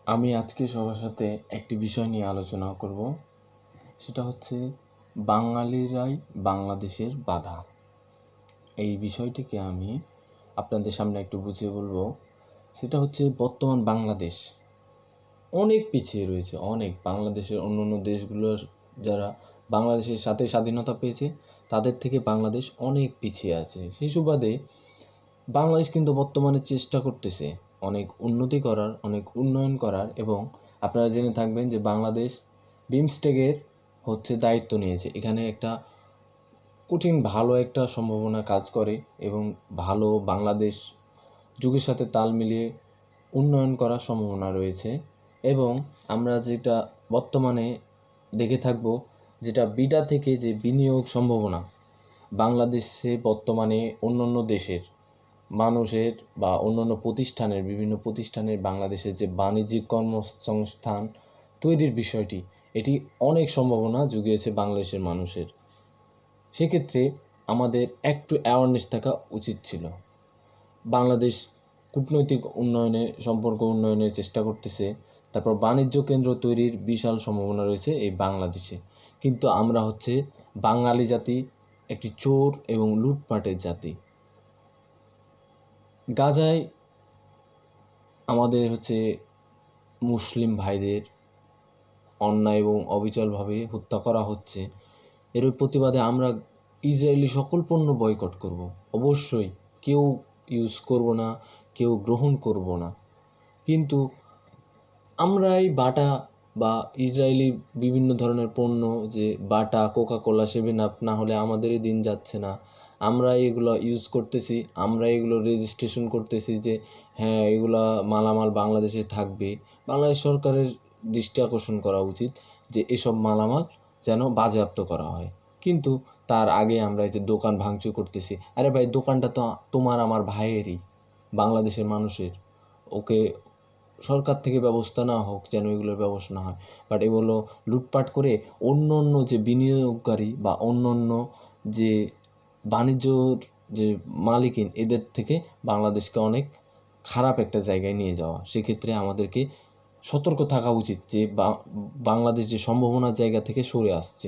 আমি আজকে সবার সাথে একটি বিষয় নিয়ে আলোচনা করব। সেটা হচ্ছে বাঙালিরাই বাংলাদেশের বাধা। এই বিষয়টিকে আমি আপনাদের সামনে একটু বুঝিয়ে বলবো। সেটা হচ্ছে বর্তমান বাংলাদেশ অনেক পিছিয়ে রয়েছে, অনেক। বাংলাদেশের অন্যান্য দেশগুলোর যারা বাংলাদেশের সাথে স্বাধীনতা পেয়েছে তাদের থেকে বাংলাদেশ অনেক পিছিয়ে আছে। সেই সুবাদে বাংলাদেশ কিন্তু বর্তমানে চেষ্টা করতেছে অনেক উন্নতি করার, অনেক উন্নয়ন করার, এবং আপনারা জেনে থাকবেন যে বাংলাদেশ বিমস্টেকের দায়িত্ব নিয়েছে। এখানে একটা কঠিন ভালো একটা সম্ভাবনা কাজ করে এবং ভালো বাংলাদেশ যুগের সাথে তাল মিলিয়ে উন্নয়ন করার সম্ভাবনা রয়েছে। এবং আমরা যেটা বর্তমানে দেখে থাকব, যেটা বিডা থেকে যে বিনিয়োগ সম্ভাবনা বাংলাদেশে বর্তমানে অন্যান্য দেশের মানুষের বা অন্যান্য প্রতিষ্ঠানের, বিভিন্ন প্রতিষ্ঠানের বাংলাদেশের যে বাণিজ্যিক কর্মসংস্থান তৈরির বিষয়টি, এটি অনেক সম্ভাবনা জুগিয়েছে বাংলাদেশের মানুষের। সেক্ষেত্রে আমাদের একটু অ্যাওয়ারনেস থাকা উচিত ছিল। বাংলাদেশ কূটনৈতিক উন্নয়নে, সম্পর্ক উন্নয়নের চেষ্টা করতেছে, তারপর বাণিজ্য কেন্দ্র তৈরির বিশাল সম্ভাবনা রয়েছে এই বাংলাদেশে। কিন্তু আমরা বাঙালি জাতি একটি চোর এবং লুটপাটের জাতি। গাজায় আমাদের মুসলিম ভাইদের অন্যায় এবং অবিচলভাবে হত্যা করা হচ্ছে। এর প্রতিবাদে আমরা ইসরায়েলি সকল পণ্য বয়কট করব। অবশ্যই কেউ ইউজ করব না, কেউ গ্রহণ করব না। কিন্তু আমরা এই বাটা বা ইসরায়েলি বিভিন্ন ধরনের পণ্য, যে বাটা, কোকা-কোলা, 7 আপ না হলে আমাদেরই দিন যাচ্ছে না। আমরা এগুলো ইউজ করতেছি, আমরা এগুলো রেজিস্ট্রেশন করতেছি যে হ্যাঁ, এগুলা মালামাল বাংলাদেশে থাকবে। বাংলাদেশ সরকারের দৃষ্টি আকর্ষণ করা উচিত যে এসব মালামাল যেন বাজেয়াপ্ত করা হয়। কিন্তু তার আগে আমরা এই যে দোকান ভাঙচুর করতেছি। আরে ভাই, দোকানটা তো তোমার আমার ভাইয়েরই, বাংলাদেশের মানুষের। ওকে সরকার থেকে ব্যবস্থা নেওয়া হোক যেন এগুলোর ব্যবস্থা না হয়। বাট এগুলো লুটপাট করে অন্য অন্য যে বিনিয়োগকারী বা অন্য অন্য যে বাণিজ্যর যে মালিকিন, এদের থেকে বাংলাদেশকে অনেক খারাপ একটা জায়গায় নিয়ে যাওয়া। সেক্ষেত্রে আমাদেরকে সতর্ক থাকা উচিত যে বাংলাদেশ যে সম্ভাবনার জায়গা থেকে সরে আসছে।